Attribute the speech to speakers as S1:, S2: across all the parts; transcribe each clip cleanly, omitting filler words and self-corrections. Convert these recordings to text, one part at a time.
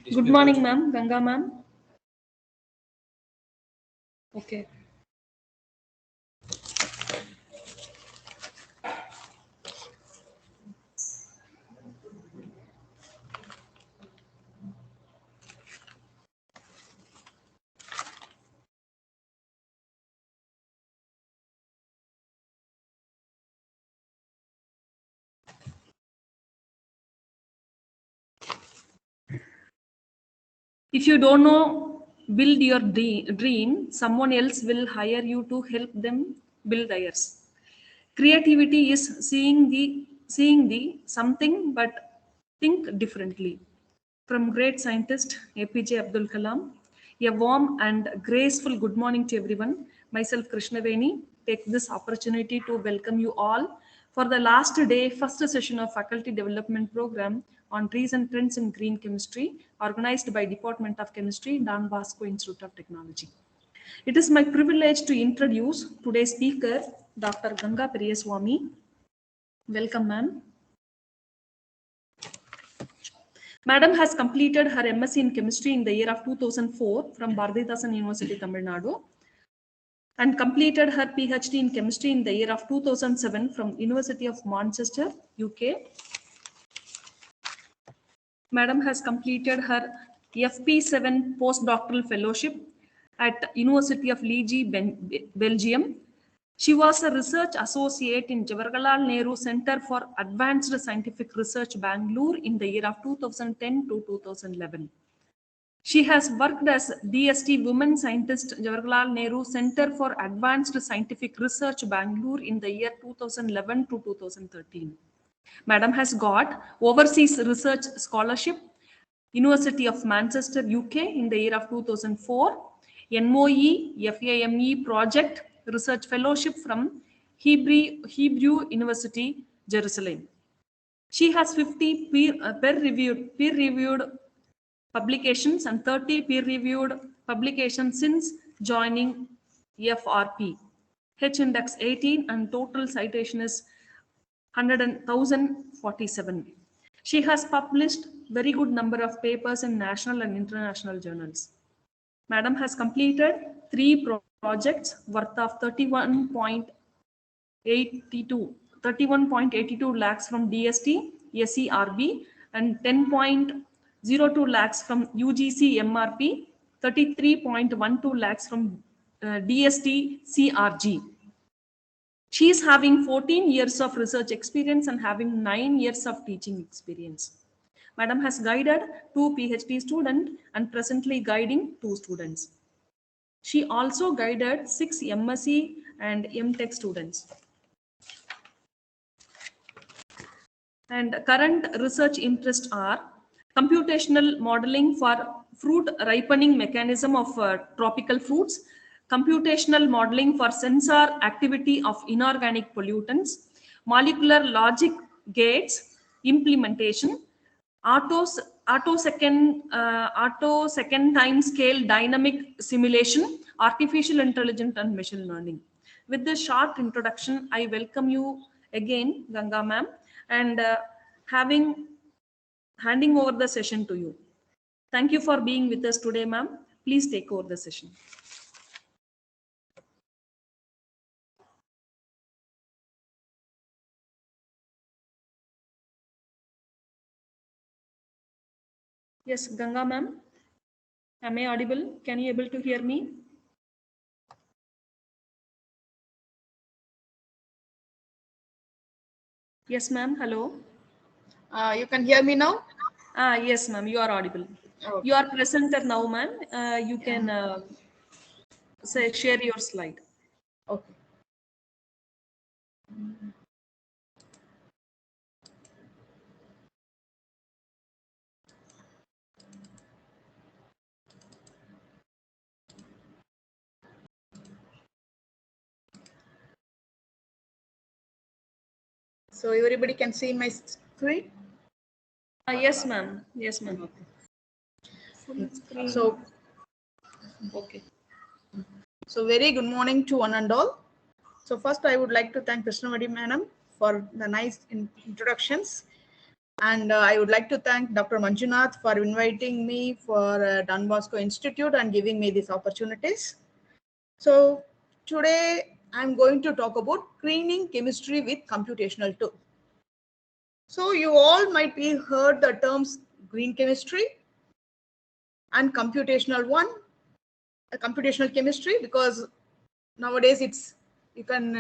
S1: Good morning, ma'am. Ganga, ma'am. Okay. If you don't know, build your dream, someone else will hire you to help them build theirs. Creativity is seeing the something but think differently. From great scientist APJ Abdul Kalam, a warm and graceful good morning to everyone. Myself Krishnaveni take this opportunity to welcome you all for the last day, first session of Faculty Development Program on Trees and Trends in Green Chemistry, organized by Department of Chemistry, Don Bosco Institute of Technology. It is my privilege to introduce today's speaker, Dr. Ganga Periyaswamy. Welcome, ma'am. Madam has completed her MSc in Chemistry in the year of 2004 from Bharathidasan University, Tamil Nadu, and completed her PhD in Chemistry in the year of 2007 from University of Manchester, UK. Madam has completed her FP7 postdoctoral fellowship at University of Liege, Belgium. She was a research associate in Jawaharlal Nehru Center for Advanced Scientific Research, Bangalore in the year of 2010 to 2011. She has worked as DST Women Scientist, Jawaharlal Nehru Center for Advanced Scientific Research, Bangalore in the year 2011 to 2013. Madam has got Overseas Research Scholarship, University of Manchester, UK in the year of 2004, NOE FAME Project Research Fellowship from Hebrew University, Jerusalem. She has 50 peer-reviewed publications and 30 peer-reviewed publications since joining FRP. H index 18 and total citation is 1,047. She has published very good number of papers in national and international journals. Madam has completed 3 projects worth of 31.82 lakhs from DST, SERB, and 10.02 lakhs from UGC MRP, 33.12 lakhs from DST CRG. She is having 14 years of research experience and having 9 years of teaching experience. Madam has guided 2 PhD students and presently guiding 2 students. She also guided 6 MSc and MTech students. And current research interests are computational modeling for fruit ripening mechanism of tropical fruits, computational modeling for sensor activity of inorganic pollutants, molecular logic gates implementation, auto second time scale dynamic simulation, artificial intelligence and machine learning. With this short introduction, I welcome you again, Ganga ma'am, and handing over the session to you. Thank you for being with us today, ma'am. Please take over the session. Yes, Ganga ma'am. Am I audible? Can you able to hear me? Yes, ma'am. Hello.
S2: You can hear me now?
S1: Yes, ma'am. You are audible.
S2: Okay.
S1: You are presenter now, ma'am. You can share your slide.
S2: Okay. So everybody can see my screen?
S1: Yes, ma'am. Yes, ma'am.
S2: Okay. So,
S1: okay.
S2: So very good morning to one and all. So first I would like to thank Krishnaveni madam for the nice introductions. And I would like to thank Dr. Manjunath for inviting me for Don Bosco Institute and giving me these opportunities. So today I'm going to talk about screening chemistry with computational tool. So you all might be heard the terms green chemistry and computational chemistry, because nowadays you can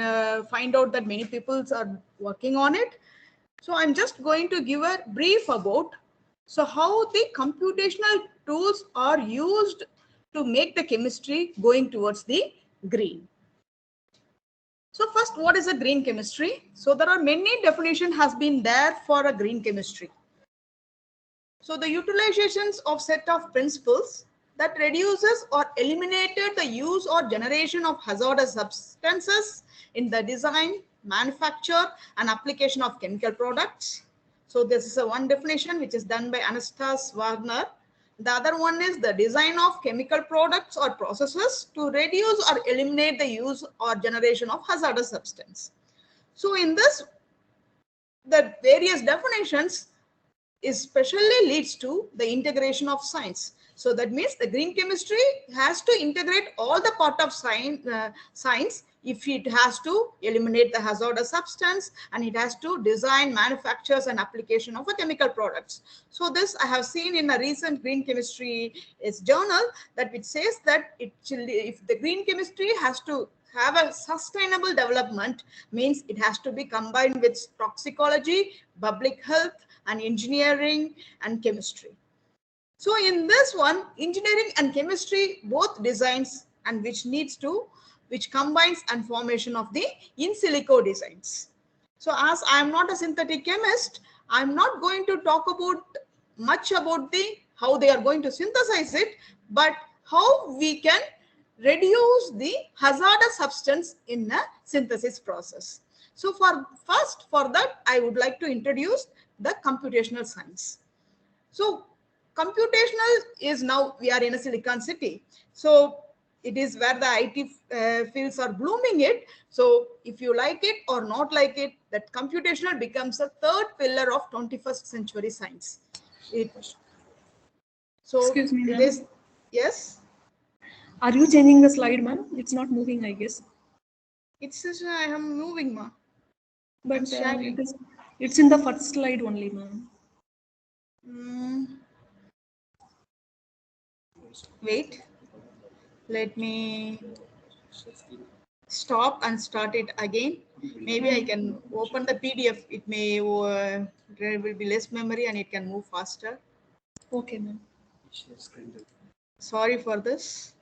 S2: find out that many people are working on it. So I'm just going to give a brief about how the computational tools are used to make the chemistry going towards the green. So first, what is a green chemistry? So there are many definitions has been there for a green chemistry. So the utilizations of set of principles that reduces or eliminated the use or generation of hazardous substances in the design, manufacture and application of chemical products. So this is a one definition which is done by Anastas Wagner. The other one is the design of chemical products or processes to reduce or eliminate the use or generation of hazardous substance. So in this, the various definitions especially leads to the integration of science. So that means the green chemistry has to integrate all the part of science if it has to eliminate the hazardous substance, and it has to design, manufactures and application of a chemical products. So this I have seen in a recent green chemistry journal that which says that if the green chemistry has to have a sustainable development, means it has to be combined with toxicology, public health and engineering and chemistry. So in this one, engineering and chemistry both designs, and which combines and formation of the in silico designs. So as I am not a synthetic chemist, I am not going to talk about much about how they are going to synthesize it, but how we can reduce the hazardous substance in a synthesis process. So for that, I would like to introduce the computational science. So computational is, now we are in a Silicon City. So it is where the IT fields are blooming it. So if you like it or not like it, that computational becomes a third pillar of 21st century science.
S1: Excuse me, ma'am.
S2: It is, yes?
S1: Are you changing the slide, ma'am? It's not moving, I guess.
S2: It says I am moving, ma.
S1: But it's in the first slide only, ma'am.
S2: Wait, let me stop and start it again. Maybe I can open the PDF. It may there will be less memory and it can move faster.
S1: Okay, ma'am.
S2: Sorry for this.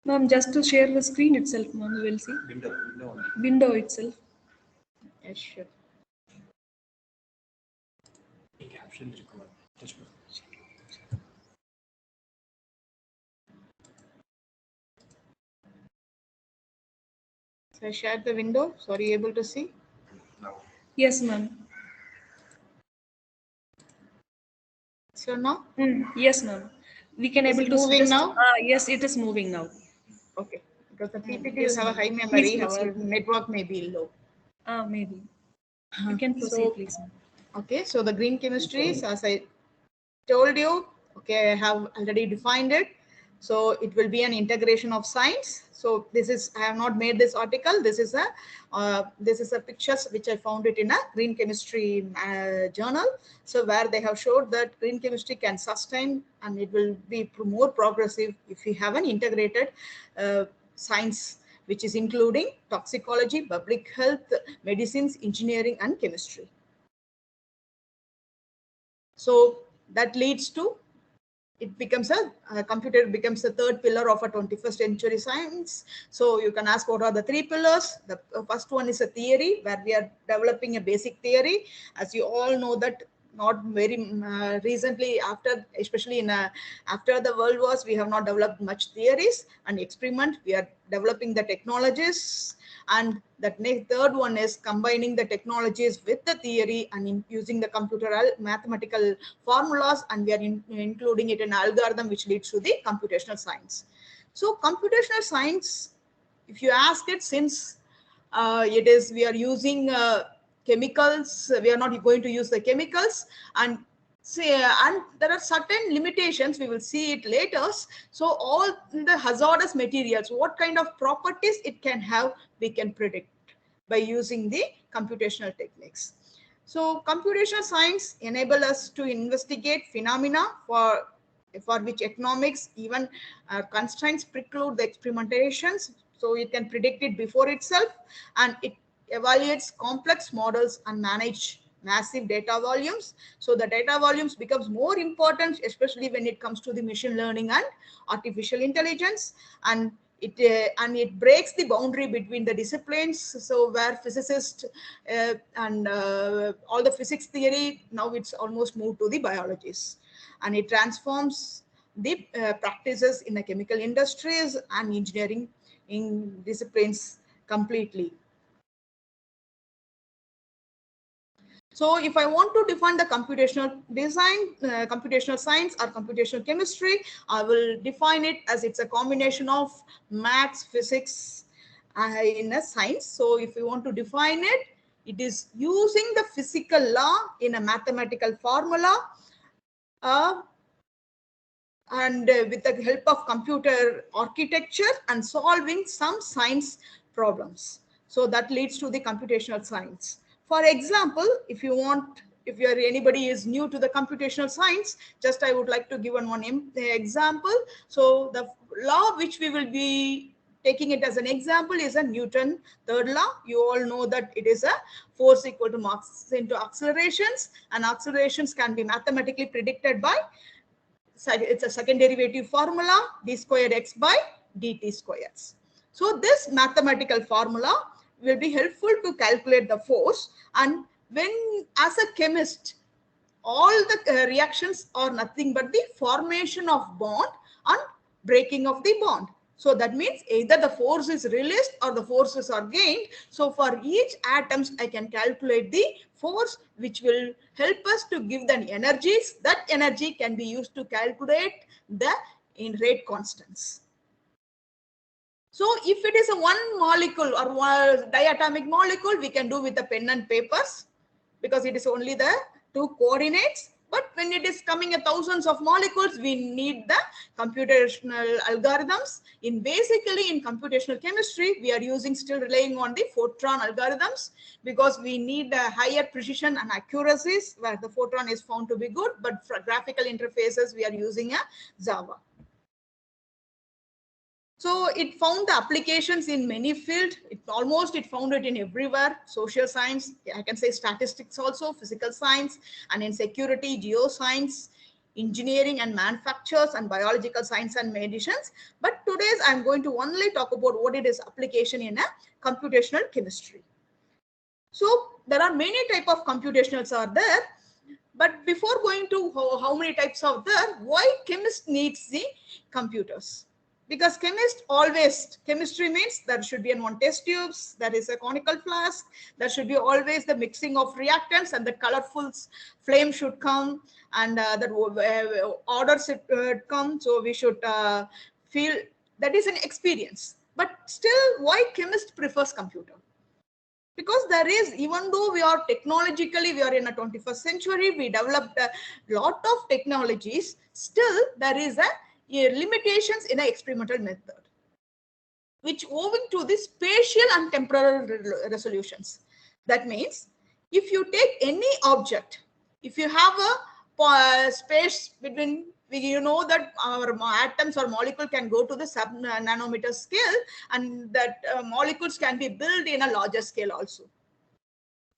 S1: Ma'am, just to share the screen itself, ma'am, you will see. Window itself.
S2: Yes, sure. So I shared the window. So are you able to see?
S1: Yes, ma'am.
S2: So now?
S1: Yes, ma'am. We can
S2: Is
S1: able
S2: it
S1: to
S2: moving
S1: just,
S2: now?
S1: Yes, it is moving now.
S2: Okay. Because the PPT
S1: Yes,
S2: will have a high
S1: ma'am.
S2: memory,
S1: Please
S2: our
S1: proceed.
S2: network may be low.
S1: Maybe. You can proceed,
S2: So,
S1: please, ma'am.
S2: okay, so the green chemistries, as I told you, okay, I have already defined it. So it will be an integration of science. So this is, I have not made this article. This is a pictures which I found it in a green chemistry journal. So where they have showed that green chemistry can sustain and it will be more progressive if we have an integrated science, which is including toxicology, public health, medicines, engineering and chemistry. So that leads to, it becomes a computer becomes the third pillar of a 21st century science. So you can ask, what are the three pillars? The first one is a theory, where we are developing a basic theory. As you all know that not very recently, especially after the world wars, we have not developed much theories and experiment. We are developing the technologies. And that third one is combining the technologies with the theory and using the mathematical formulas, and we are including it in algorithm, which leads to the computational science. So computational science, if you ask it, since we are using chemicals. We are not going to use the chemicals, and and there are certain limitations. We will see it later. So all the hazardous materials, what kind of properties it can have, we can predict by using the computational techniques. So computational science enable us to investigate phenomena for which economics even constraints preclude the experimentations. So it can predict it before itself, and it evaluates complex models and manage massive data volumes. So the data volumes becomes more important, especially when it comes to the machine learning and artificial intelligence, and it breaks the boundary between the disciplines. So where physicists and all the physics theory, now it's almost moved to the biologists, and it transforms the practices in the chemical industries and engineering in disciplines completely. So if I want to define the computational design, computational science or computational chemistry, I will define it as it's a combination of maths, physics in a science. So if you want to define it, it is using the physical law in a mathematical formula and with the help of computer architecture and solving some science problems. So that leads to the computational science. For example, if you're anybody is new to the computational science, just I would like to give one example. So the law which we will be taking it as an example is a Newton third law. You all know that it is a force equal to mass into accelerations, and accelerations can be mathematically predicted by, it's a second derivative formula, d squared x by dt squares. So this mathematical formula will be helpful to calculate the force, and when as a chemist, all the reactions are nothing but the formation of bond and breaking of the bond. So that means either the force is released or the forces are gained. So for each atoms, I can calculate the force, which will help us to give the energies. That energy can be used to calculate the rate constants. So if it is a one molecule or one diatomic molecule, we can do with the pen and papers because it is only the two coordinates. But when it is coming at thousands of molecules, we need the computational algorithms. Basically in computational chemistry, we are still relying on the Fortran algorithms because we need a higher precision and accuracies where the Fortran is found to be good. But for graphical interfaces, we are using a Java. So it found the applications in many fields. It found it in everywhere. Social science, I can say statistics also, physical science, and in security, geoscience, engineering and manufacturers, and biological science and medicines. But today I'm going to only talk about what it is application in a computational chemistry. So there are many types of computationals are there. But before going to how many types are there, why chemist needs the computers? Because chemistry means there should be one test tubes, there is a conical flask, there should be always the mixing of reactants, and the colorful flame should come, and the orders come. So we should feel that is an experience. But still, why chemist prefers computer? Because there is, even though we are technologically, we are in a 21st century, we developed a lot of technologies, still there is a limitations in an experimental method, which owing to the spatial and temporal resolutions. That means if you take any object, if you have a space between, you know that our atoms or molecule can go to the sub-nanometer scale, and that molecules can be built in a larger scale also.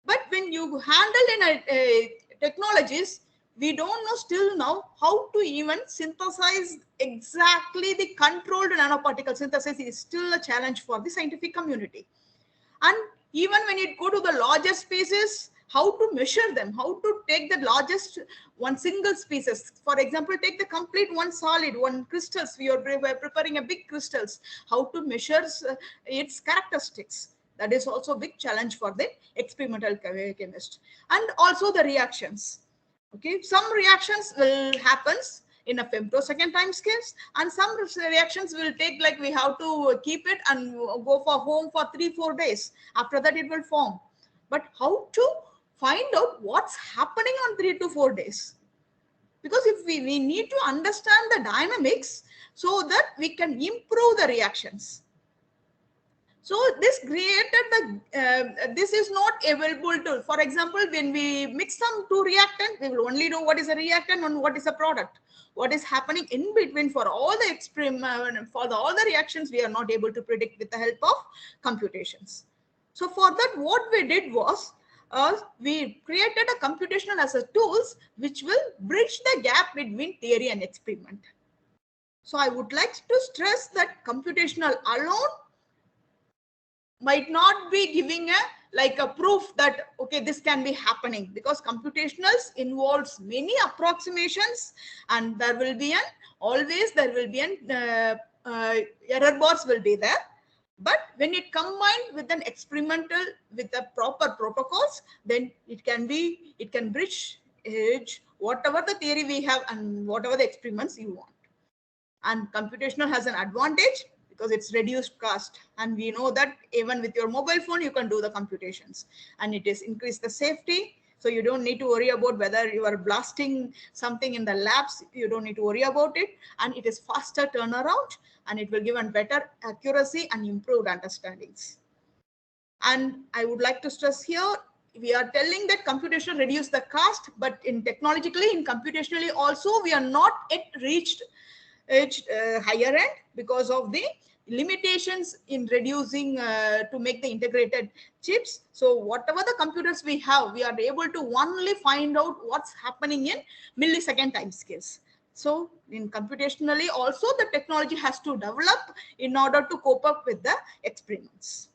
S2: But when you handle in technologies, we don't know still now how to even synthesize exactly the controlled nanoparticle synthesis is still a challenge for the scientific community. And even when you go to the larger spaces, how to measure them, how to take the largest one single species. For example, take the complete one solid, one crystals, we are preparing a big crystals, how to measure its characteristics. That is also a big challenge for the experimental chemist. And also the reactions. Okay, some reactions will happen in a femtosecond time scales, and some reactions will take, like we have to keep it and go for home for 3-4 days. After that, it will form. but how to find out what's happening on 3 to 4 days. Because if we need to understand the dynamics so that we can improve the reactions. So this created this is not available to, for example, when we mix some two reactant, we will only know what is a reactant and what is a product. What is happening in between for all the experiment, for all the reactions, we are not able to predict with the help of computations. So for that, what we did was, we created a computational as a tools which will bridge the gap between theory and experiment. So I would like to stress that computational alone might not be giving a proof that okay, this can be happening, because computationals involves many approximations, and there will be error bars will be there. But when it combined with an experimental with the proper protocols, then it can bridge whatever the theory we have and whatever the experiments you want. And computational has an advantage because it's reduced cost, and we know that even with your mobile phone you can do the computations, and it is increased the safety. So you don't need to worry about whether you are blasting something in the labs. You don't need to worry about it, and it is faster turnaround, and it will give a better accuracy and improved understandings. And I would like to stress here, we are telling that computation reduce the cost, but in computationally also we are not yet reached higher end because of the limitations in reducing to make the integrated chips. So whatever the computers we have, we are able to only find out what's happening in millisecond time scales. So in computationally also the technology has to develop in order to cope up with the experiments.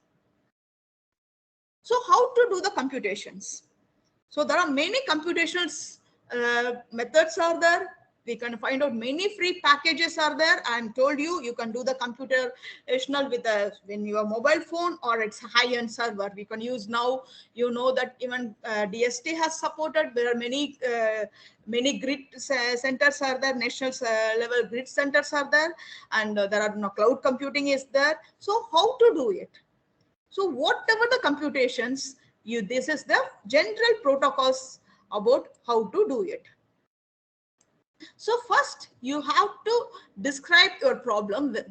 S2: So how to do the computations? So there are many computational methods are there. We can find out many free packages are there. I told you, you can do the computational with when your mobile phone or it's a high-end server. We can use now, you know that even DST has supported. There are many grid centers are there, national level grid centers are there, and there are cloud computing is there. So how to do it? So whatever the computations, this is the general protocols about how to do it. So first you have to describe your problem with.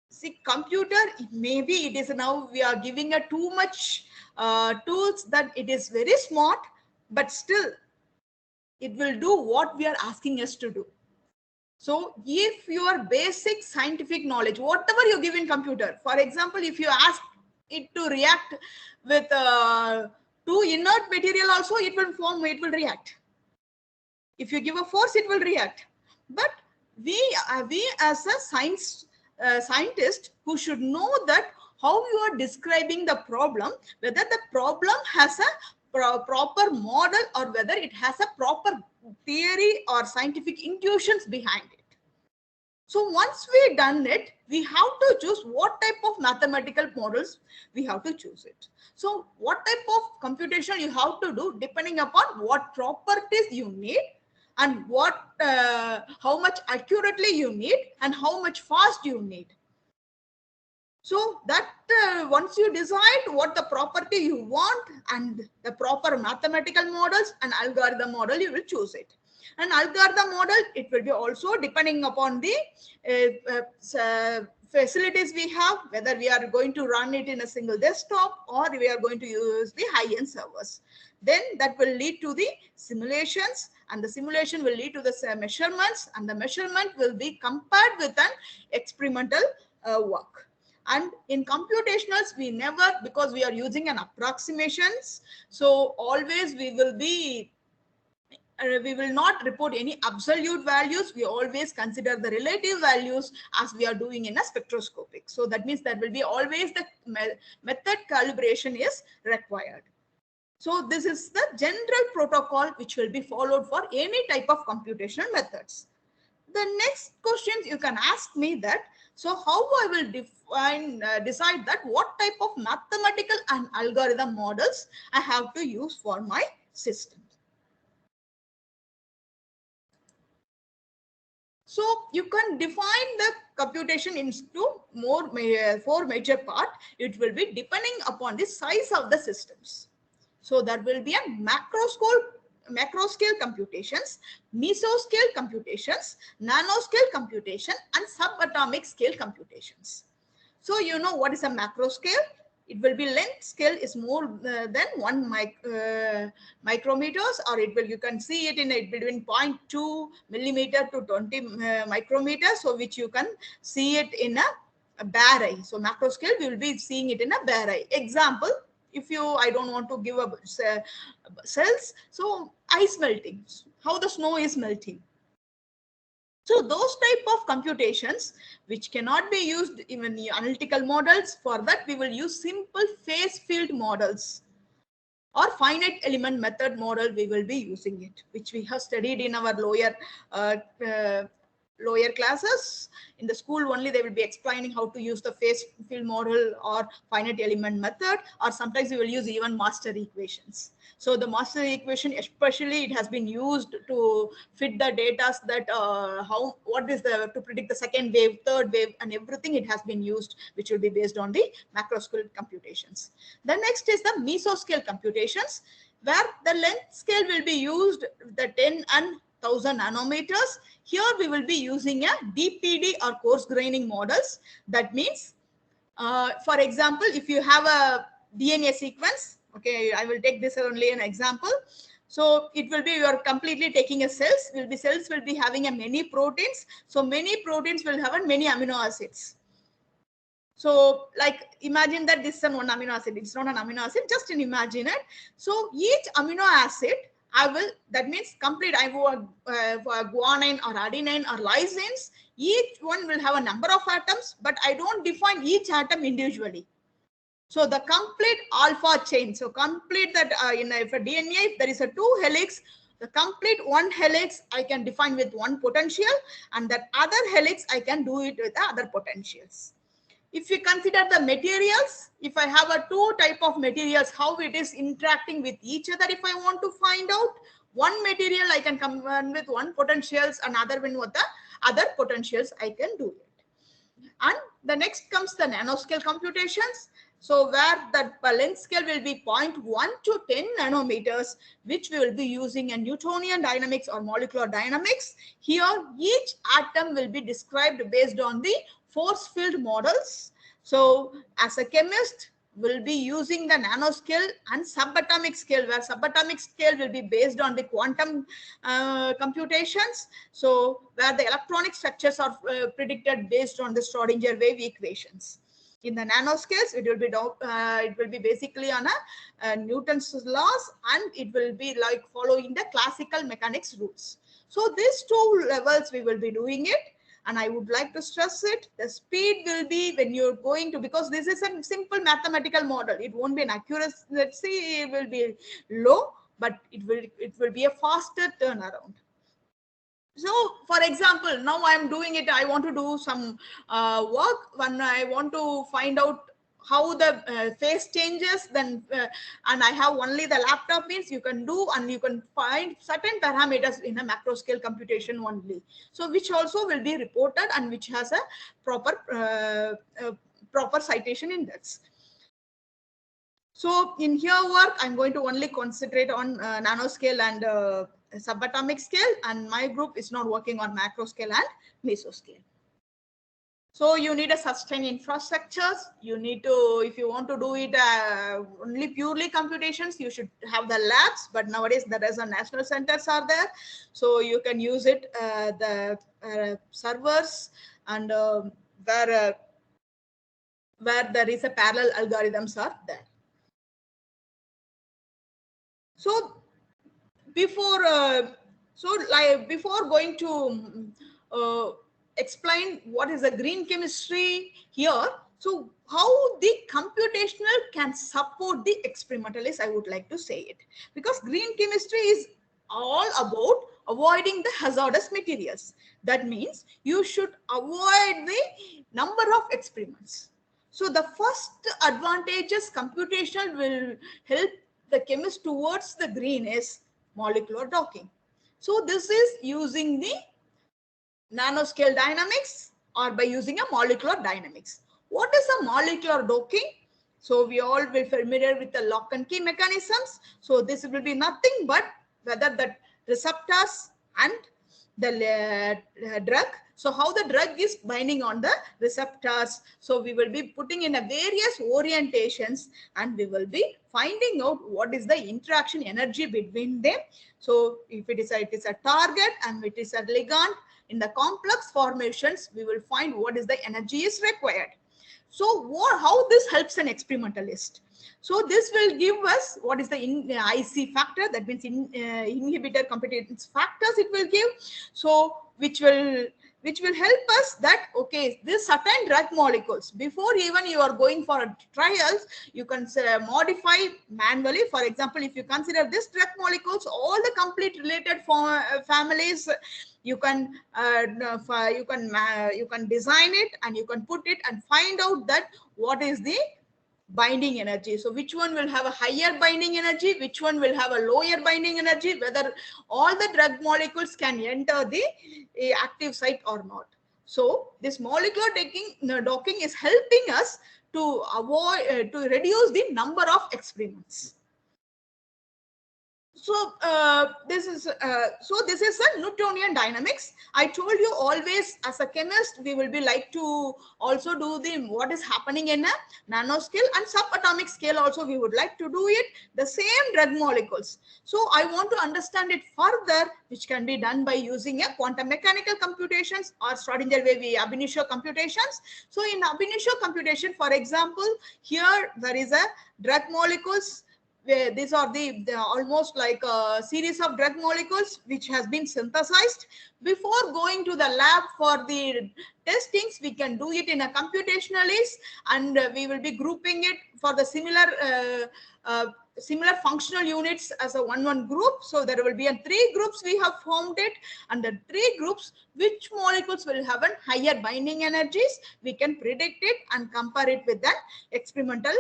S2: See, computer, maybe it is now we are giving a too much tools that it is very smart, but still it will do what we are asking us to do. So if your basic scientific knowledge, whatever you give in computer, for example, if you ask it to react with two inert material also, it will react. If you give a force, it will react. But we as a scientist who should know that how you are describing the problem, whether the problem has a proper model or whether it has a proper theory or scientific intuitions behind it. So once we done it, we have to choose what type of mathematical models we have to choose it. So what type of computation you have to do depending upon what properties you need and how much accurately you need and how much fast you need. So that once you decide what the property you want and the proper mathematical models and algorithm model, you will choose it. And algorithm model, it will be also depending upon the facilities we have, whether we are going to run it in a single desktop or we are going to use the high-end servers. Then that will lead to the simulations, and the simulation will lead to the measurements, and the measurement will be compared with an experimental work. And in computationals, we never, because we are using an approximations, so always we will not report any absolute values. We always consider the relative values as we are doing in a spectroscopic. So that means that will be always the method calibration is required. So this is the general protocol which will be followed for any type of computational methods. The next questions you can ask me that, so how I will decide that what type of mathematical and algorithm models I have to use for my system. So you can define the computation into four major part. It will be depending upon the size of the systems. So there will be a macro scale computations, mesoscale computations, nanoscale computation, and subatomic scale computations. So you know what is a macro scale? It will be length scale is more than 1 micrometers, or it will, you can see it in between 0.2 millimeter to 20 micrometers. So which you can see it in a bare eye. So macro scale, we will be seeing it in a bare eye. Example, if you, I don't want to give a cells. So ice melting, how the snow is melting. So those type of computations which cannot be used in analytical models, for that we will use simple phase field models or finite element method model. We will be using it, which we have studied in our lower classes. In the school only they will be explaining how to use the phase field model or finite element method, or sometimes we will use even master equations. So the master equation, especially, it has been used to fit the data that what is the, to predict the second wave, third wave, and everything it has been used, which will be based on the macro scale computations. The next is the mesoscale computations, where the length scale will be used, the 10 and 1000 nanometers. Here we will be using a DPD or coarse graining models. That means, for example, if you have a DNA sequence, okay, I will take this only an example. So it will be, you are completely taking a cells will be having a many proteins. So many proteins will have a many amino acids. So like imagine that this is one amino acid. It's not an amino acid, just imagine it. So each amino acid, I will, that means complete, I will for guanine or adenine or lysines, each one will have a number of atoms, but I don't define each atom individually. So the complete alpha chain, so complete that if a DNA, if there is a 2 helix, the complete 1 helix I can define with 1 potential, and that other helix I can do it with the other potentials. If you consider the materials, if I have a 2 type of materials, how it is interacting with each other, if I want to find out one material, I can come with 1 potentials, another one with the other potentials, I can do it. And the next comes the nanoscale computations. So where the length scale will be 0.1 to 10 nanometers, which we will be using a Newtonian dynamics or molecular dynamics. Here, each atom will be described based on the force field models. So as a chemist, will be using the nanoscale and subatomic scale, where subatomic scale will be based on the quantum computations. So where the electronic structures are predicted based on the Schrodinger wave equations. In the nanoscales, it will be basically on a Newton's laws, and it will be like following the classical mechanics rules. So these 2 levels we will be doing it. And I would like to stress it, the speed will be when you're going to, because this is a simple mathematical model, it won't be an accuracy, let's say it will be low, but it will be a faster turnaround. So for example, now I am doing it, I want to do some work when I want to find out how the phase changes, then and I have only the laptop, means you can do and you can find certain parameters in a macro scale computation only. So which also will be reported and which has a proper citation index. So in here work, I'm going to only concentrate on nanoscale and subatomic scale, and my group is not working on macro scale and mesoscale. So you need a sustained infrastructures. You need to, if you want to do it only purely computations, you should have the labs. But nowadays there is a national centers are there, so you can use it the servers, and where there is a parallel algorithms are there. So before going to explain what is the green chemistry here, so how the computational can support the experimentalist, I would like to say it, because green chemistry is all about avoiding the hazardous materials. That means you should avoid the number of experiments. So the first advantages computational will help the chemist towards the green is molecular docking. So this is using the nanoscale dynamics or by using a molecular dynamics. What is a molecular docking? So we all will familiar with the lock and key mechanisms. So this will be nothing but whether the receptors and the drug. So how the drug is binding on the receptors. So we will be putting in a various orientations and we will be finding out what is the interaction energy between them. So if it is a target and it is a ligand, in the complex formations, we will find what is the energy is required. So how this helps an experimentalist? So this will give us what is the IC factor, that means inhibitor competence factors it will give. So which will help us that, okay, this certain drug molecules, before even you are going for trials, you can modify manually. For example, if you consider this drug molecules, all the complete related families, you can design it and you can put it and find out that what is the binding energy. So which one will have a higher binding energy, which one will have a lower binding energy, whether all the drug molecules can enter the active site or not. So this molecular docking is helping us to avoid to reduce the number of experiments. So this is a Newtonian dynamics. I told you always as a chemist we will be like to also do the what is happening in a nanoscale and subatomic scale also we would like to do it, the same drug molecules. So I want to understand it further, which can be done by using a quantum mechanical computations or Schrodinger wave ab initio computations. So in ab initio computation, for example, here there is a drug molecules. These are the almost like a series of drug molecules which has been synthesized. Before going to the lab for the testings, we can do it in a computationalist, and we will be grouping it for the similar functional units as a one group. So there will be 3 groups we have formed it, and the 3 groups which molecules will have a higher binding energies, we can predict it and compare it with that experimentally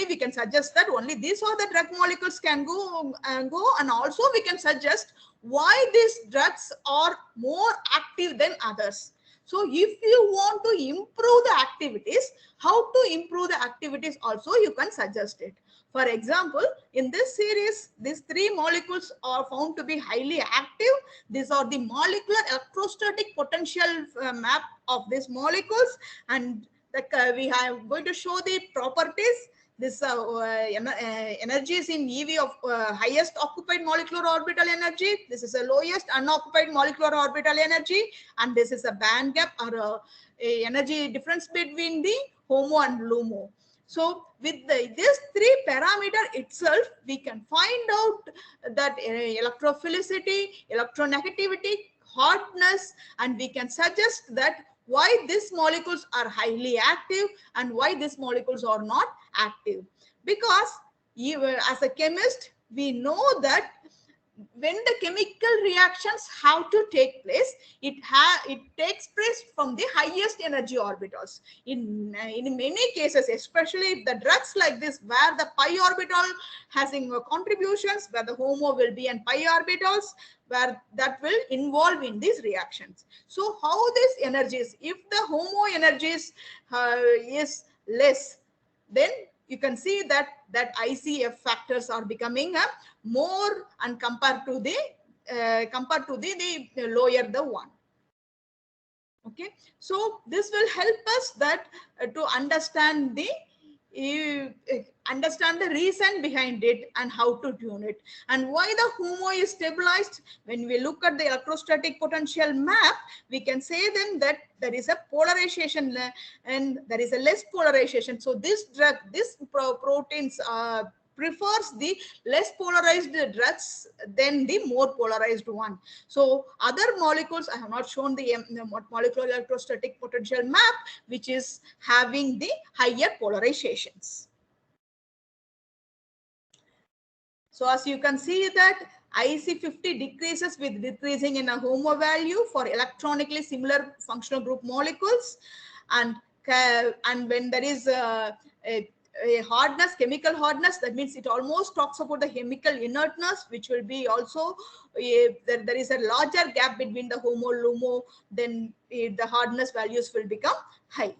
S2: we can suggest that only these are the drug molecules can go, and also we can suggest why these drugs are more active than others. So if you want to improve the activities, how to improve the activities also you can suggest it. For example, in this series, these 3 molecules are found to be highly active. These are the molecular electrostatic potential map of these molecules, and we are going to show the properties. This energies in EV of highest occupied molecular orbital energy. This is the lowest unoccupied molecular orbital energy, and this is a band gap or a energy difference between the HOMO and LUMO. So with this 3 parameter itself, we can find out that electrophilicity, electronegativity, hardness, and we can suggest that why these molecules are highly active and why these molecules are not active. Because as a chemist, we know that when the chemical reactions have to take place, it takes place from the highest energy orbitals. In many cases, especially if the drugs like this, where the pi orbital has contributions, where the HOMO will be in pi orbitals, where that will involve in these reactions. So how these energies, if the HOMO energies is less, then you can see that ICF factors are becoming more and compared to the lower the one. Okay, so this will help us that to understand the reason behind it and how to tune it, and why the HOMO is stabilized. When we look at the electrostatic potential map, we can say then that there is a polarization and there is a less polarization. So this proteins prefers the less polarized drugs than the more polarized one. So other molecules, I have not shown the molecular electrostatic potential map, which is having the higher polarizations. So as you can see that IC50 decreases with decreasing in a HOMO value for electronically similar functional group molecules, and when there is a hardness, chemical hardness. That means it almost talks about the chemical inertness, which will be also there is a larger gap between the HOMO-LUMO, then the hardness values will become high.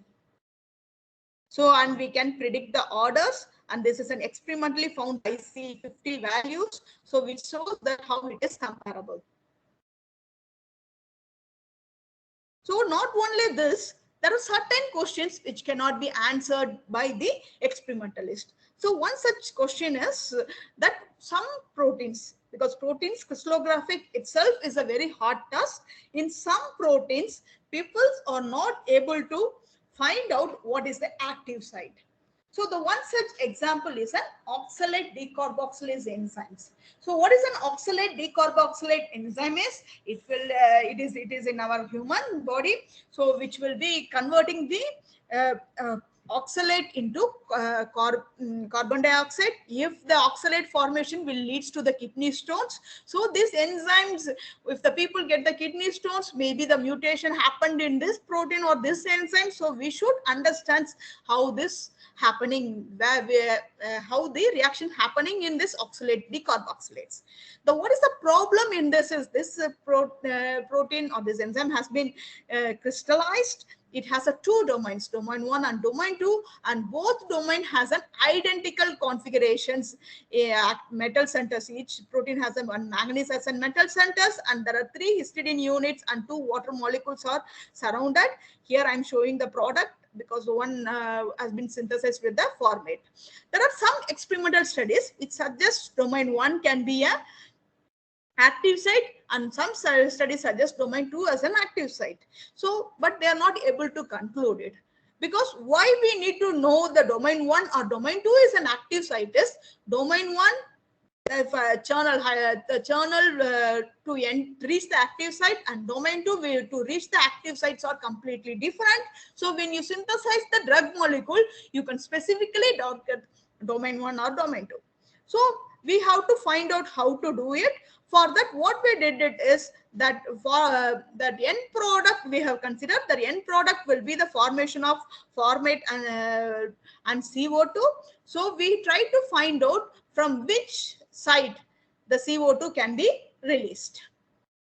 S2: So, and we can predict the orders, and this is an experimentally found IC50 values, so which shows that how it is comparable. So not only this, there are certain questions which cannot be answered by the experimentalist. So one such question is that some proteins, because proteins crystallographic itself is a very hard task, in some proteins people are not able to find out what is the active site. So the one such example is an oxalate decarboxylase enzymes. So what is an oxalate decarboxylate enzyme is? It is in our human body. So which will be converting the oxalate into carbon dioxide. If the oxalate formation will leads to the kidney stones. So these enzymes, if the people get the kidney stones, maybe the mutation happened in this protein or this enzyme. So we should understand how this happening, how the reaction happening in this oxalate decarboxylates. What is the problem in this is this protein or this enzyme has been crystallized. It has a two domains, domain 1 and domain 2, and both domain has an identical configurations, metal centers. Each protein has one manganese as a metal centers, and there are 3 histidine units and 2 water molecules are surrounded. Here I am showing the product because one has been synthesized with the formate. There are some experimental studies which suggest domain 1 can be a active site, and some studies suggest domain 2 as an active site. So, but they are not able to conclude it, because why we need to know the domain 1 or domain 2 is an active site is domain 1, if the channel to reach the active site, and domain 2 to reach the active sites are completely different. So when you synthesize the drug molecule, you can specifically target domain 1 or domain 2. So we have to find out how to do it. For that, what we did it is that for that end product we have considered, the end product will be the formation of formate and CO2. So we try to find out from which site the CO2 can be released.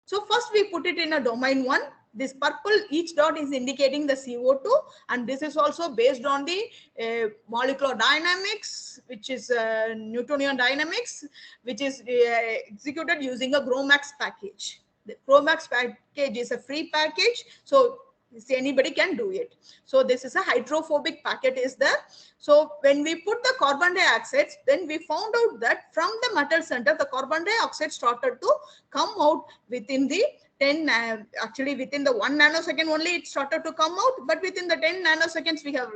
S2: So first we put it in a domain 1. This purple, each dot is indicating the CO2, and this is also based on the molecular dynamics, which is Newtonian dynamics, which is executed using a GROMACS package. The GROMACS package is a free package, so anybody can do it. So this is a hydrophobic packet is there. So when we put the carbon dioxide, then we found out that from the metal center, the carbon dioxide started to come out within the 10, actually within the 1 nanosecond only it started to come out, but within the 10 nanoseconds we have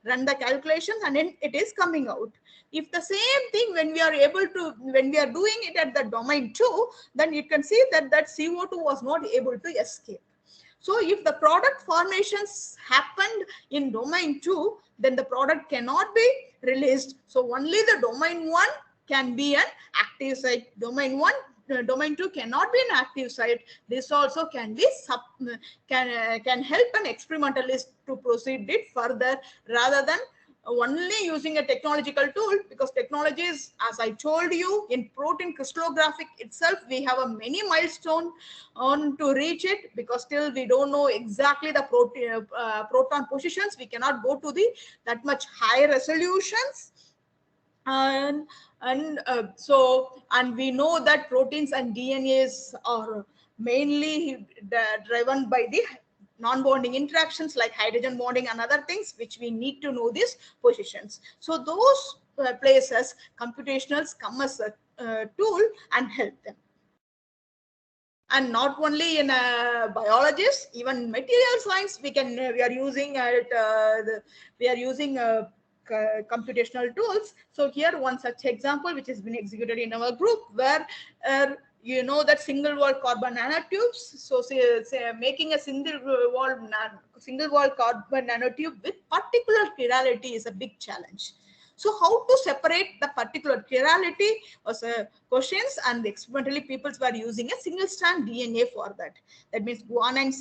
S2: run the calculations and then it is coming out. If the same thing when we are doing it at the domain 2, then you can see that CO2 was not able to escape. So if the product formations happened in domain 2, then the product cannot be released. So only the domain 1 can be an active site. Domain 2 cannot be an active site. This also can be can help an experimentalist to proceed it further rather than only using a technological tool, because technologies, as I told you, in protein crystallographic itself, we have a many milestone on to reach it, because still we don't know exactly the proton positions. We cannot go to the that much high resolutions. And we know that proteins and DNAs are mainly driven by the non-bonding interactions like hydrogen bonding and other things, which we need to know these positions. So those places computationals come as a tool and help them. And not only in biologists, even material science, we are using computational tools. So here one such example which has been executed in our group, where you know that single wall carbon nanotubes. So say making a single wall carbon nanotube with particular chirality is a big challenge. So how to separate the particular chirality was questions, and experimentally people were using a single strand DNA for that. That means guanine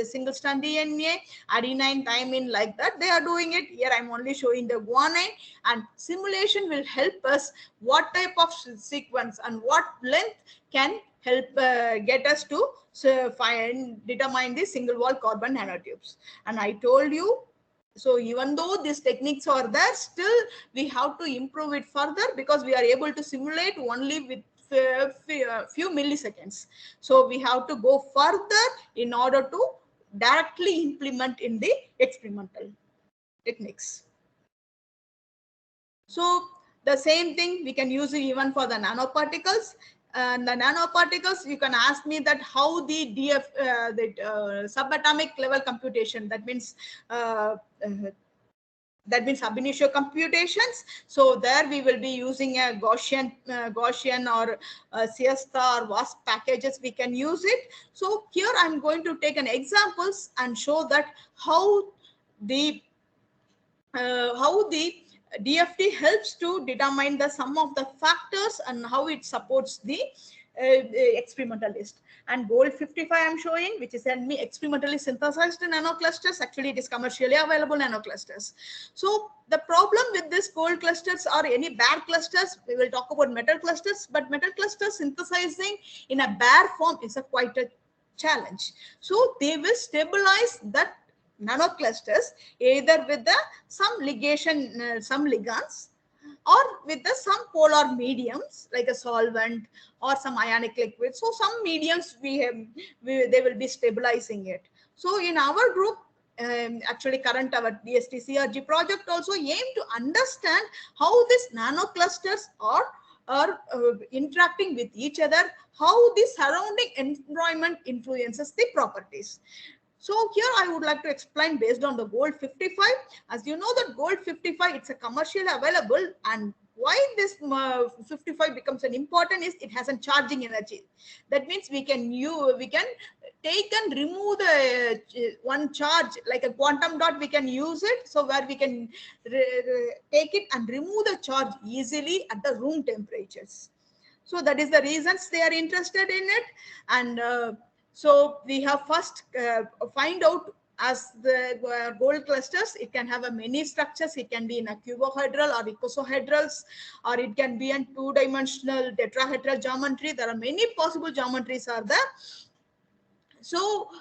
S2: single strand DNA, adenine, thymine, like that they are doing it. Here I'm only showing the guanine, and simulation will help us what type of sequence and what length can help get us to determine the single wall carbon nanotubes. And I told you, so even though these techniques are there, still we have to improve it further, because we are able to simulate only with few milliseconds. So we have to go further in order to directly implement in the experimental techniques. So the same thing we can use it even for the nanoparticles. And the nanoparticles, you can ask me that how the subatomic level computation, that means ab initio computations. So there we will be using a Gaussian or Siesta or WASP packages. We can use it. So here I'm going to take an examples and show that how the DFT helps to determine the sum of the factors and how it supports the experimentalist. And gold 55 I'm showing, which is experimentally synthesized nanoclusters. Actually, it is commercially available nanoclusters. So the problem with this gold clusters or any bare clusters, we will talk about metal clusters, but metal clusters synthesizing in a bare form is quite a challenge. So they will stabilize that nanoclusters either with some ligation, some ligands, or with some polar mediums like a solvent or some ionic liquid. So some mediums they will be stabilizing it. So in our group, actually current our DST CRG project also aim to understand how these nanoclusters are interacting with each other, how the surrounding environment influences the properties. So here I would like to explain based on the gold 55. As you know that gold 55, it's a commercially available, and why this 55 becomes an important is it has a charging energy. That means we can take and remove the one charge like a quantum dot. We can use it, so where we can take it and remove the charge easily at the room temperatures. So that is the reasons they are interested in it. And so we have first find out, as the gold clusters, it can have a many structures. It can be in a cubohedral or icosahedrals, or it can be in two-dimensional tetrahedral geometry. There are many possible geometries are there. So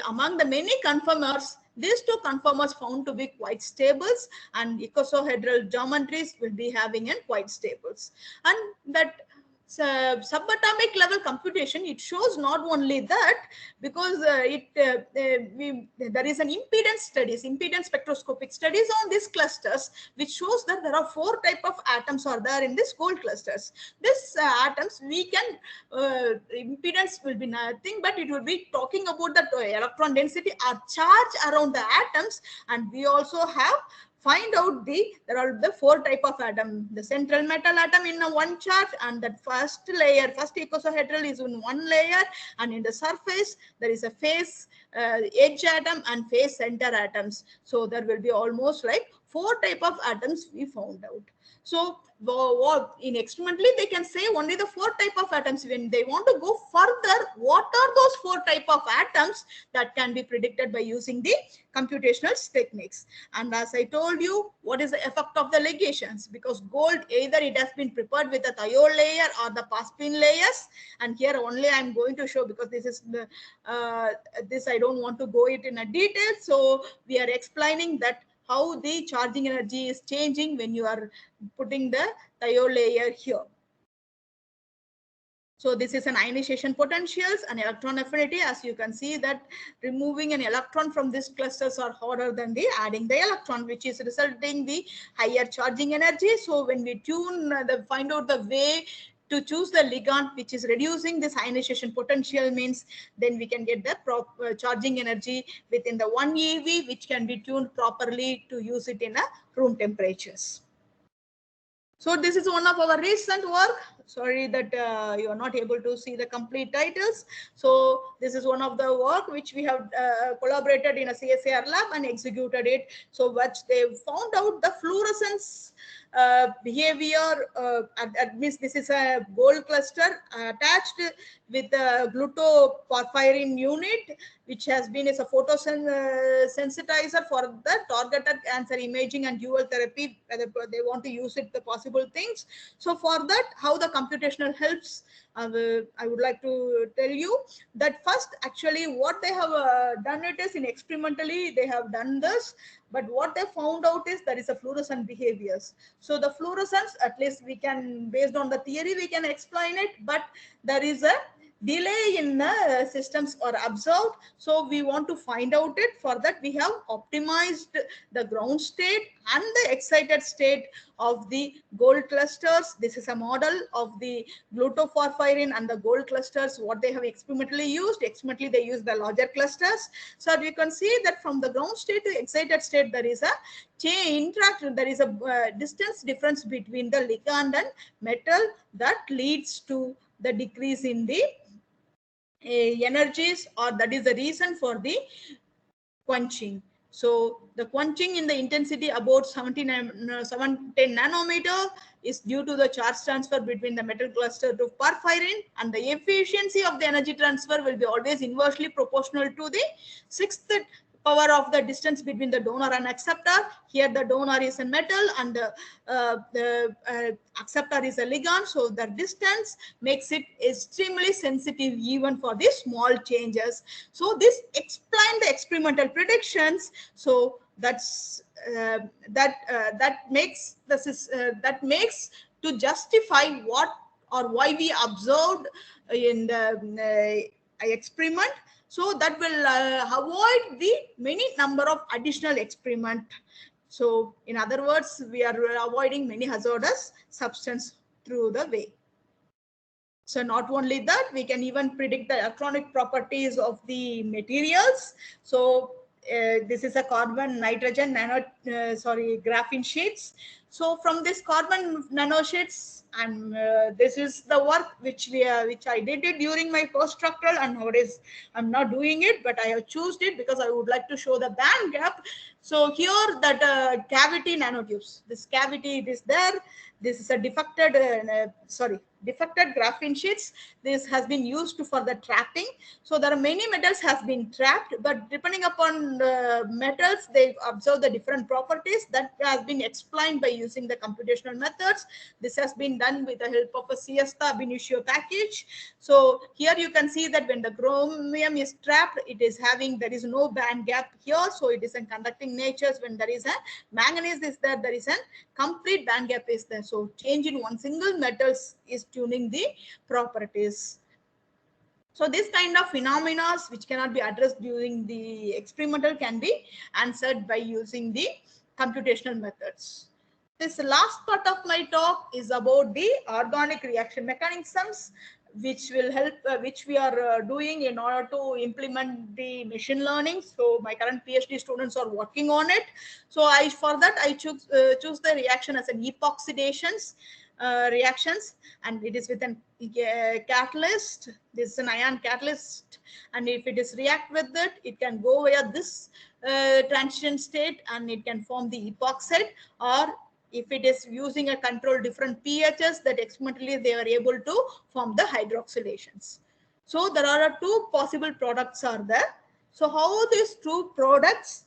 S2: among the many conformers, these two conformers found to be quite stables, and icosahedral geometries will be having a quite stables. And that subatomic level computation, it shows not only that, because there is an impedance spectroscopic studies on these clusters, which shows that there are 4 type of atoms are there in this gold clusters. This atoms, we can impedance will be nothing, but it will be talking about the electron density or charge around the atoms. And we also have find out there are the 4 type of atom. The central metal atom in one charge, and that first icosahedral is in one layer, and in the surface there is a phase edge atom and phase center atoms. So there will be almost like 4 type of atoms we found out. So in experimentally they can say only the 4 type of atoms. When they want to go further, what are those 4 type of atoms, that can be predicted by using the computational techniques. And as I told you, what is the effect of the ligations? Because gold, either it has been prepared with a thiol layer or the paspin layers. And here only I am going to show, because this is this I don't want to go it in a detail. So we are explaining that how the charging energy is changing when you are putting the thiol layer here. So this is an ionization potentials and electron affinity. As you can see that removing an electron from these clusters are harder than the adding the electron, which is resulting the higher charging energy. So when we find out the way to choose the ligand which is reducing this ionization potential, means then we can get the proper charging energy within the 1 eV, which can be tuned properly to use it in a room temperatures. So this is one of our recent work. sorry that you are not able to see the complete titles. So this is one of the work which we have collaborated in a CSIR lab and executed it. So what they found out, the fluorescence behavior means this is a gold cluster attached with a glutoporphyrin unit, which has been as a photosensitizer for the targeted cancer imaging and dual therapy, whether they want to use it, the possible things. So for that, how the computational helps, I would like to tell you that first, actually what they have done it is in experimentally they have done this, but what they found out is there is a fluorescent behaviors. So the fluorescence, at least we can, based on the theory, we can explain it, but there is a delay in the systems are observed. So we want to find out it. For that, we have optimized the ground state and the excited state of the gold clusters. This is a model of the glutoporphyrin and the gold clusters, what they have experimentally used. Experimentally, they use the larger clusters. So you can see that from the ground state to excited state, there is a chain interaction. There is a distance difference between the ligand and metal that leads to the decrease in the energies, or that is the reason for the quenching. So the quenching in the intensity about 710 nanometer is due to the charge transfer between the metal cluster to porphyrin, and the efficiency of the energy transfer will be always inversely proportional to the sixth power of the distance between the donor and acceptor. Here the donor is a metal and the acceptor is a ligand. So the distance makes it extremely sensitive even for the small changes. So this explain the experimental predictions. So that's that makes to justify what or why we observed in the experiment. So that will avoid the many number of additional experiment. So in other words, we are avoiding many hazardous substance through the way. So not only that, we can even predict the electronic properties of the materials. So this is a carbon nitrogen graphene sheets. So from this carbon nanosheets, and this is the work which I did it during my postdoctoral, and nowadays I'm not doing it, but I have chosen it because I would like to show the band gap. So here that cavity nanotubes, this cavity it is there. This is a defected graphene sheets. This has been used for the trapping. So there are many metals has been trapped, but depending upon the metals, they observe the different properties that has been explained by using the computational methods. This has been done with the help of a Siesta ab initio package. So here you can see that when the chromium is trapped, there is no band gap here. So it is in conducting natures. When there is a manganese is there is a complete band gap is there. So change in one single metals is tuning the properties. So this kind of phenomena which cannot be addressed during the experimental can be answered by using the computational methods. This last part of my talk is about the organic reaction mechanisms, which will help, which we are doing in order to implement the machine learning. So my current PhD students are working on it. So for that I choose the reaction as an epoxidations reactions, and it is with an catalyst. This is an ion catalyst, and if it is react with it, it can go via this transition state and it can form the epoxide, or if it is using a control different pHs, that experimentally they are able to form the hydroxylations. So there are two possible products are there. So how these two products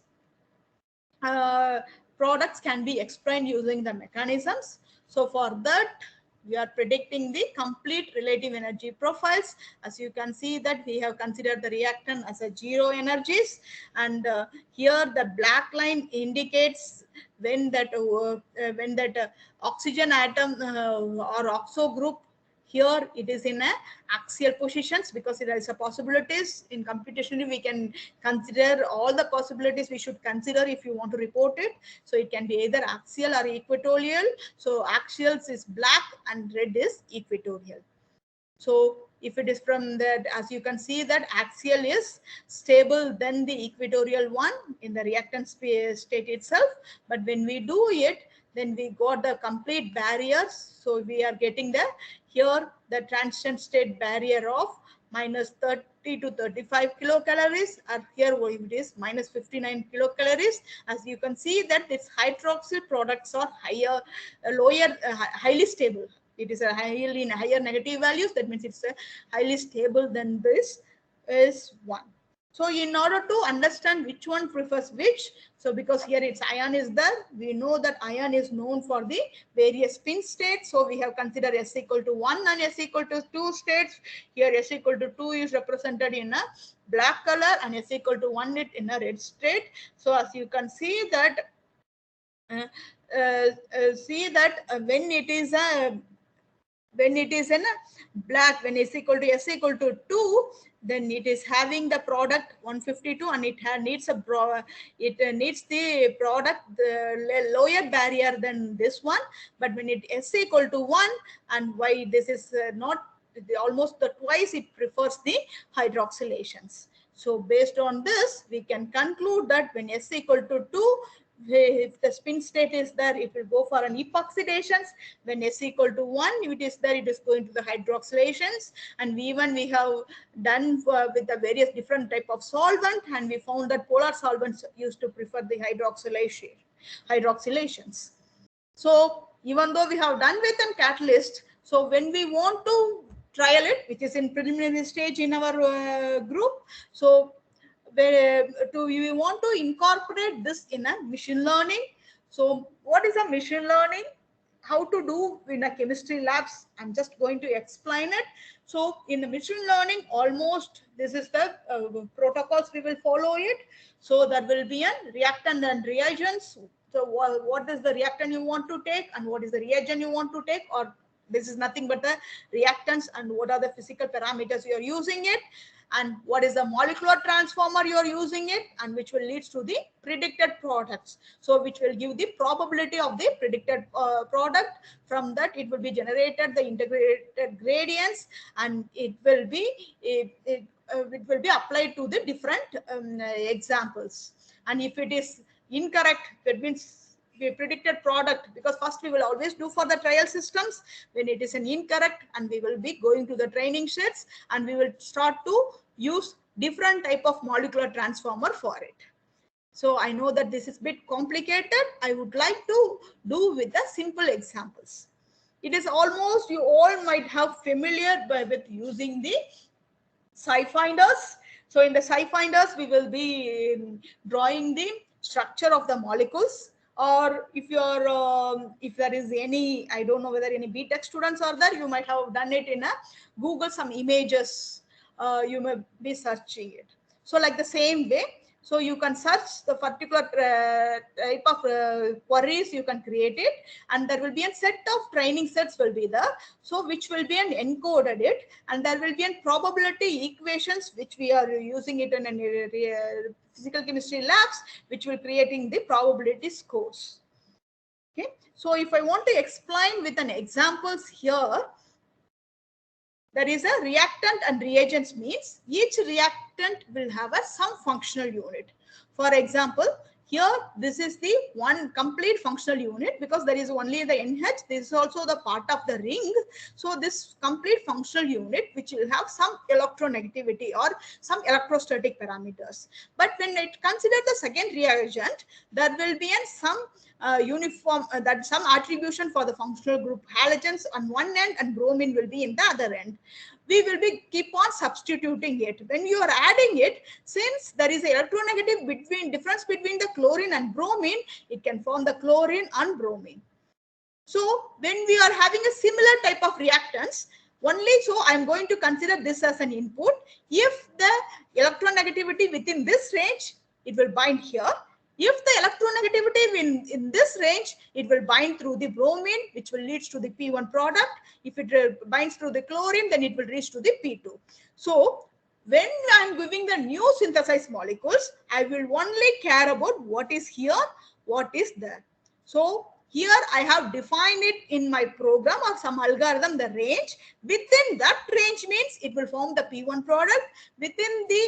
S2: can be explained using the mechanisms. So for that, we are predicting the complete relative energy profiles. As you can see that we have considered the reactant as a zero energies, and here the black line indicates when that oxygen atom or oxo group, here it is in a axial positions, because there is a possibilities in computationally we can consider all the possibilities we should consider if you want to report it. So it can be either axial or equatorial. So axials is black and red is equatorial. So if it is from that, as you can see that axial is stable than the equatorial one in the reactant state itself. But when we do it, then we got the complete barriers. So we are getting the here the transition state barrier of minus 30 to 35 kilocalories, or here it is minus 59 kilocalories. As you can see that its hydroxyl products are higher, lower, highly stable. It is a highly in higher negative values. That means it's a highly stable than this is one. So in order to understand which one prefers which, so because here its ion is there, we know that ion is known for the various spin states. So we have considered S equal to 1 and S equal to 2 states. Here S equal to 2 is represented in a black color and S equal to 1 it in a red state. So as you can see that when it is a in a black, when S equal to 2, then it is having the product 152 and it needs needs the product the lower barrier than this one. But when it S equal to 1, and why this is not almost twice, it prefers the hydroxylations. So based on this, we can conclude that when S equal to 2, if the spin state is there, it will go for an epoxidations. When S equal to 1, if it is there, it is going to the hydroxylations. And we have done with the various different type of solvent, and we found that polar solvents used to prefer the hydroxylations. So even though we have done with an catalyst, so when we want to trial it, which is in preliminary stage in our group, so we want to incorporate this in a machine learning. So what is a machine learning? How to do in a chemistry labs? I'm just going to explain it. So in the machine learning, almost this is the protocols we will follow it. So there will be a reactant and reagents. So what is the reactant you want to take and what is the reagent you want to take, or this is nothing but the reactants, and what are the physical parameters you are using it, and what is the molecular transformer you are using it, and which will lead to the predicted products. So which will give the probability of the predicted product. From that it will be generated the integrated gradients, and it will be applied to the different examples. And if it is incorrect, that means the predicted product, because first we will always do for the trial systems. When it is an incorrect, and we will be going to the training sets, and we will start to use different type of molecular transformer for it. So I know that this is a bit complicated. I would like to do with the simple examples. It is almost, you all might have familiar with using the SciFinders. So in the SciFinders, we will be drawing the structure of the molecules. Or if you're if there is any, I don't know whether any BTech students are there, you might have done it in a Google, some images, you may be searching it. So like the same way, so you can search the particular type of queries, you can create it, and there will be a set of training sets will be there. So which will be an encoded it, and there will be a probability equations which we are using it in a physical chemistry labs, which will creating the probability scores. Okay, so if I want to explain with an examples here, there is a reactant and reagents, means each reactant will have some functional unit. For example, here this is the one complete functional unit, because there is only the NH. This is also the part of the ring. So this complete functional unit, which will have some electronegativity or some electrostatic parameters. But when it consider the second reagent, there will be some uniform that some attribution for the functional group halogens on one end and bromine will be in the other end. We will be keep on substituting it. When you are adding it, since there is an electronegative difference between the chlorine and bromine, it can form the chlorine and bromine. So when we are having a similar type of reactants, only so I'm going to consider this as an input. If the electronegativity within this range, it will bind here. If the electronegativity in this range, it will bind through the bromine, which will lead to the P1 product. If it binds through the chlorine, then it will reach to the P2. So when I'm giving the new synthesized molecules, I will only care about what is here, what is there. So here I have defined it in my program or some algorithm, the range. Within that range means it will form the P1 product. Within the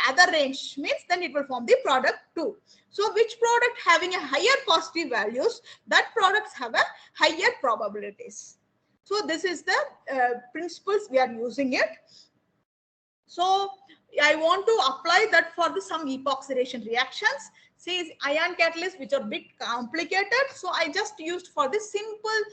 S2: other range means then it will form the product 2. So which product having a higher positive values, that products have a higher probabilities. So this is the principles we are using it. So I want to apply that for some epoxidation reactions. See, ion catalysts which are a bit complicated. So I just used for the simple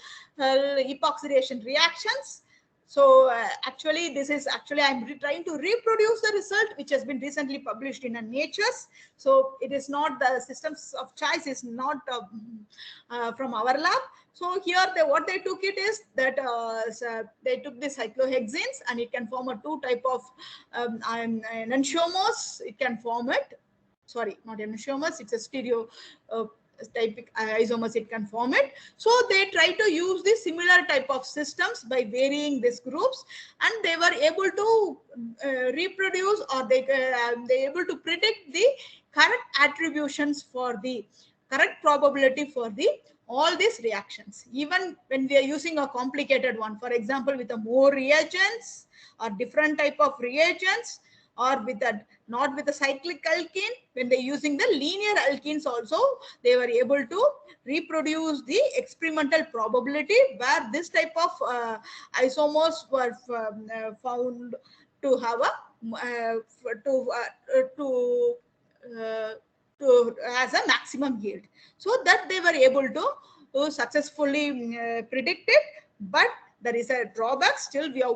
S2: epoxidation reactions. So actually, this is actually I'm trying to reproduce the result which has been recently published in Nature's. So it is not the systems of choice is not from our lab. So here what they took it is that they took the cyclohexanes and it can form a two type of enantiomers. It can form it. Sorry, not enantiomers. It's a stereo typic isomers. It can form it. So they try to use the similar type of systems by varying these groups, and they were able to reproduce, or they able to predict the correct attributions for the correct probability for the all these reactions, even when we are using a complicated one, for example, with a more reagents or different type of reagents, or with a not with a cyclic alkene, when they're using the linear alkenes also, they were able to reproduce the experimental probability where this type of isomers were found to have a to as a maximum yield. So that they were able to successfully predict it, but there is a drawback. Still we are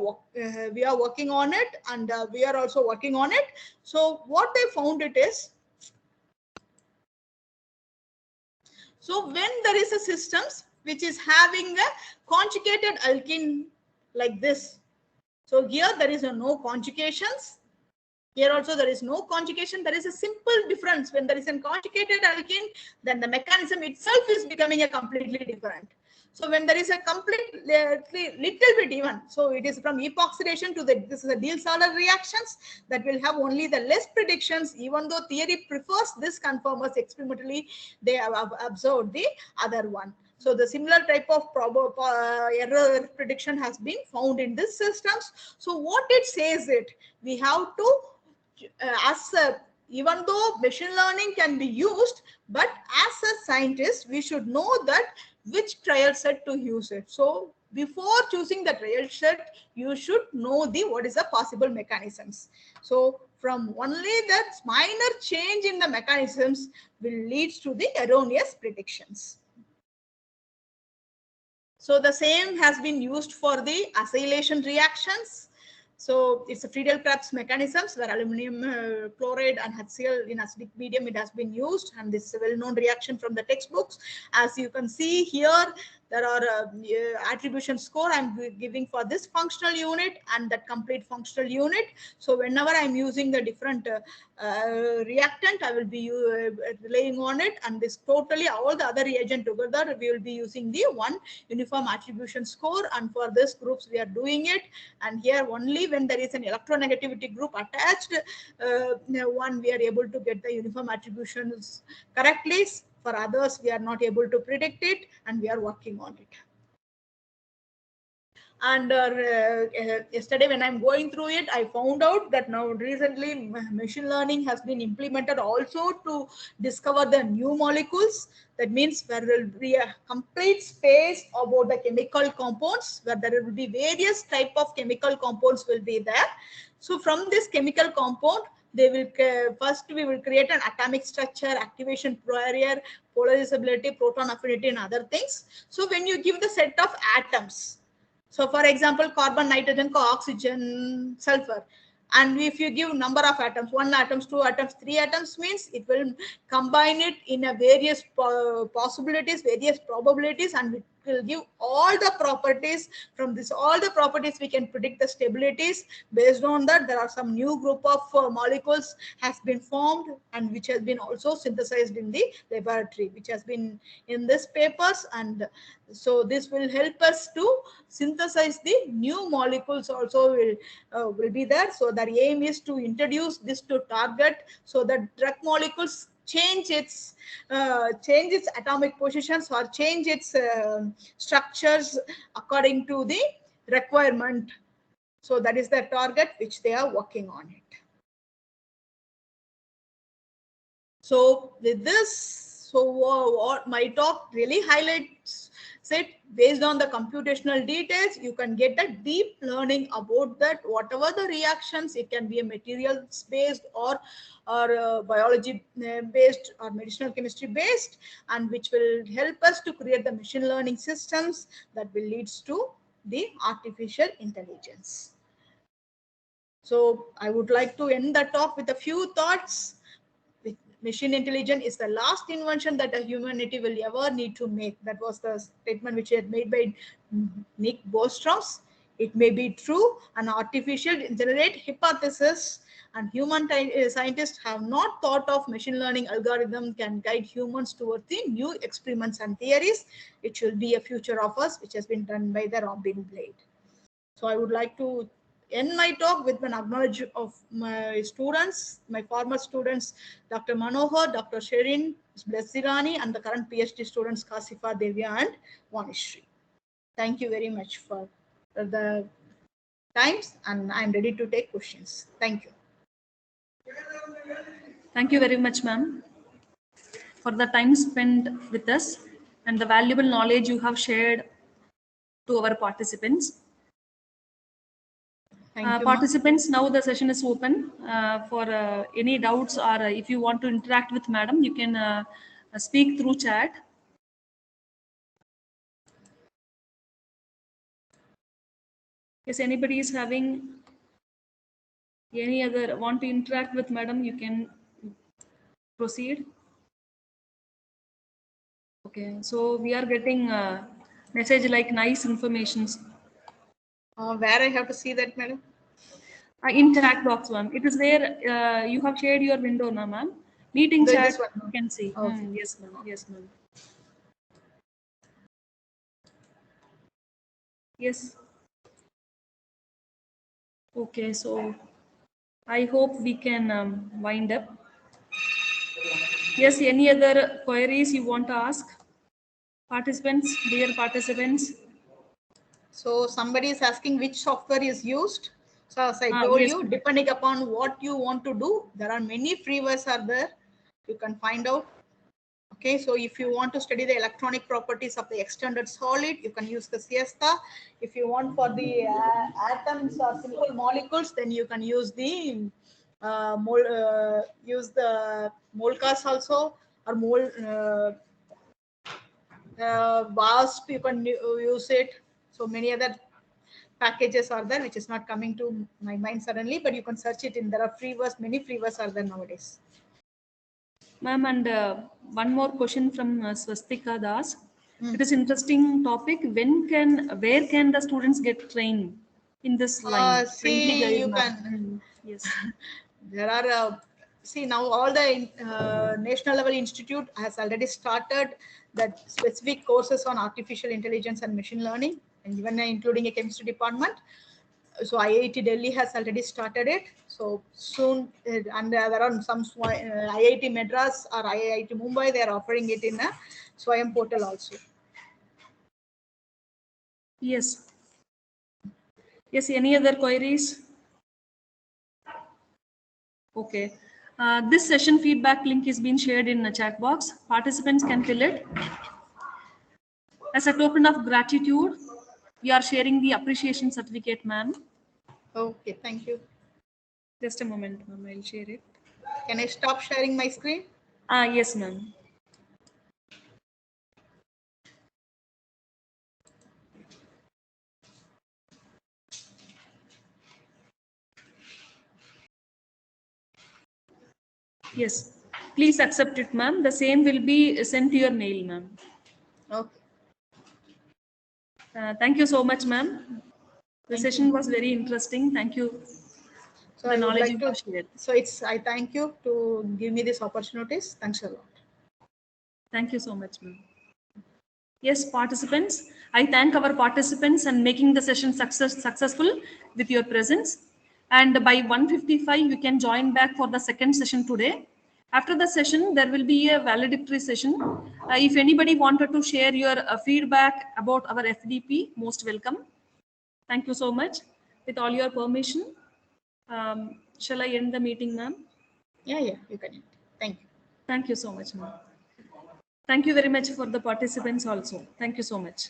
S2: working on it, and we are also working on it. So what they found it is, so when there is a systems which is having a conjugated alkene like this, so here there is no conjugations. Here also there is no conjugation. There is a simple difference. When there is a conjugated alkene, then the mechanism itself is becoming a completely different. So when there is a complete little bit even, so it is from epoxidation to this is a Diels-Alder reactions that will have only the less predictions, even though theory prefers this conformers, experimentally they have observed the other one. So the similar type of error prediction has been found in these systems. So what it says it, we have to even though machine learning can be used, but as a scientist, we should know that which trial set to use it. So before choosing the trial set, you should know what is the possible mechanisms. So from only that minor change in the mechanisms will lead to the erroneous predictions. So the same has been used for the acylation reactions. So it's a Friedel-Crafts mechanisms where aluminum chloride and HCl in acidic medium, it has been used, and this is a well-known reaction from the textbooks. As you can see here, there are attribution score I'm giving for this functional unit and that complete functional unit. So whenever I'm using the different reactant, I will be relying on it, and this totally all the other reagent together, we will be using the one uniform attribution score, and for this groups we are doing it. And here only when there is an electronegativity group attached one, we are able to get the uniform attributions correctly. For others, we are not able to predict it, and we are working on it. And yesterday when I'm going through it, I found out that now recently machine learning has been implemented also to discover the new molecules. That means there will be a complete space about the chemical compounds, where there will be various type of chemical compounds will be there. So from this chemical compound, they will first we will create an atomic structure, activation barrier, polarizability, proton affinity, and other things. So when you give the set of atoms, so for example, carbon, nitrogen, oxygen, sulfur, and if you give number of atoms, 1 atoms, 2 atoms, 3 atoms, means it will combine it in a various possibilities, various probabilities, and it will give all the properties. From this all the properties we can predict the stabilities. Based on that, there are some new group of molecules has been formed, and which has been also synthesized in the laboratory, which has been in this papers. And so this will help us to synthesize the new molecules also will be there. So the aim is to introduce this to target, so that drug molecules change its atomic positions or change its structures according to the requirement. So that is the target which they are working on it. So with this, so what my talk really highlights it, based on the computational details, you can get a deep learning about that. Whatever the reactions, it can be a materials based or biology based or medicinal chemistry based, and which will help us to create the machine learning systems that will leads to the artificial intelligence. So I would like to end the talk with a few thoughts. Machine intelligence is the last invention that a humanity will ever need to make. That was the statement which he had made by Nick Bostrom. It may be true, an artificial generate hypothesis, and human scientists have not thought of machine learning algorithm can guide humans towards the new experiments and theories. It should be a future of us, which has been done by the Robin Blade. So I would like to end my talk with an acknowledgement of my students, my former students, Dr. Manohar, Dr. Sherin Blessirani, and the current PhD students, Kasifa Devya and Vanishri. Thank you very much for the times, and I'm ready to take questions. Thank you.
S1: Thank you very much, ma'am, for the time spent with us and the valuable knowledge you have shared to our participants.
S2: Thank you,
S1: Participants, now the session is open for any doubts, or if you want to interact with madam, you can speak through chat. If anybody is having any other want to interact with madam, you can proceed. Okay, so we are getting a message like nice informations.
S2: Where I have to see that, madam?
S1: In chat box, ma'am. It is there. You have shared your window now, ma'am. Meeting chat,
S2: This one.
S1: you can see.
S2: Okay.
S1: Yes, ma'am. Yes, ma'am. Yes. Okay, so I hope we can wind up. Yes, any other queries you want to ask? Participants, dear participants.
S2: So somebody is asking which software is used. So as I told
S1: yes,
S2: you,
S1: ma'am.
S2: depending upon what you want to do, there are many freewares are there. You can find out. Okay, so if you want to study the electronic properties of the extended solid, you can use the Siesta. If you want for the atoms or simple molecules, then you can use the Molcast also, or WASP. You can use it. So many other packages are there, which is not coming to my mind suddenly, but you can search it in. There are freewares, many freewares are there nowadays.
S1: Ma'am, and one more question from Swastika Das. It is interesting topic. Where can the students get trained in this line?
S2: See, you can.
S1: Yes.
S2: There are. See, now all the national level institute has already started that specific courses on artificial intelligence and machine learning, and even including a chemistry department. So IIT Delhi has already started it. So soon, and there are some IIT Madras or IIT Mumbai, they are offering it in a Swayam portal also.
S1: Yes. Yes, any other queries? Okay. This session feedback link is being shared in the chat box. Participants can fill it. As a token of gratitude, we are sharing the appreciation certificate, ma'am.
S2: Okay, thank you.
S1: Just a moment, ma'am. I'll share it.
S2: Can I stop sharing my screen?
S1: Yes, ma'am. Yes. Please accept it, ma'am. The same will be sent to your mail, ma'am.
S2: Okay.
S1: Thank you so much, ma'am. The
S2: Thank
S1: session
S2: you.
S1: was very interesting. Thank you.
S2: So
S1: The
S2: I would
S1: knowledge
S2: like
S1: you
S2: to.
S1: have shared.
S2: So I thank you to give me this opportunities. Thanks a lot.
S1: Thank you so much, ma'am. Yes, participants, I thank our participants and making the session successful with your presence. And by 1:55, you can join back for the second session today After the session, there will be a valedictory session. If anybody wanted to share your feedback about our FDP, most welcome. Thank you so much. With all your permission, shall I end the meeting, ma'am?
S2: Yeah, you can. Thank you.
S1: Thank you so much, ma'am. Thank you very much for the participants also. Thank you so much.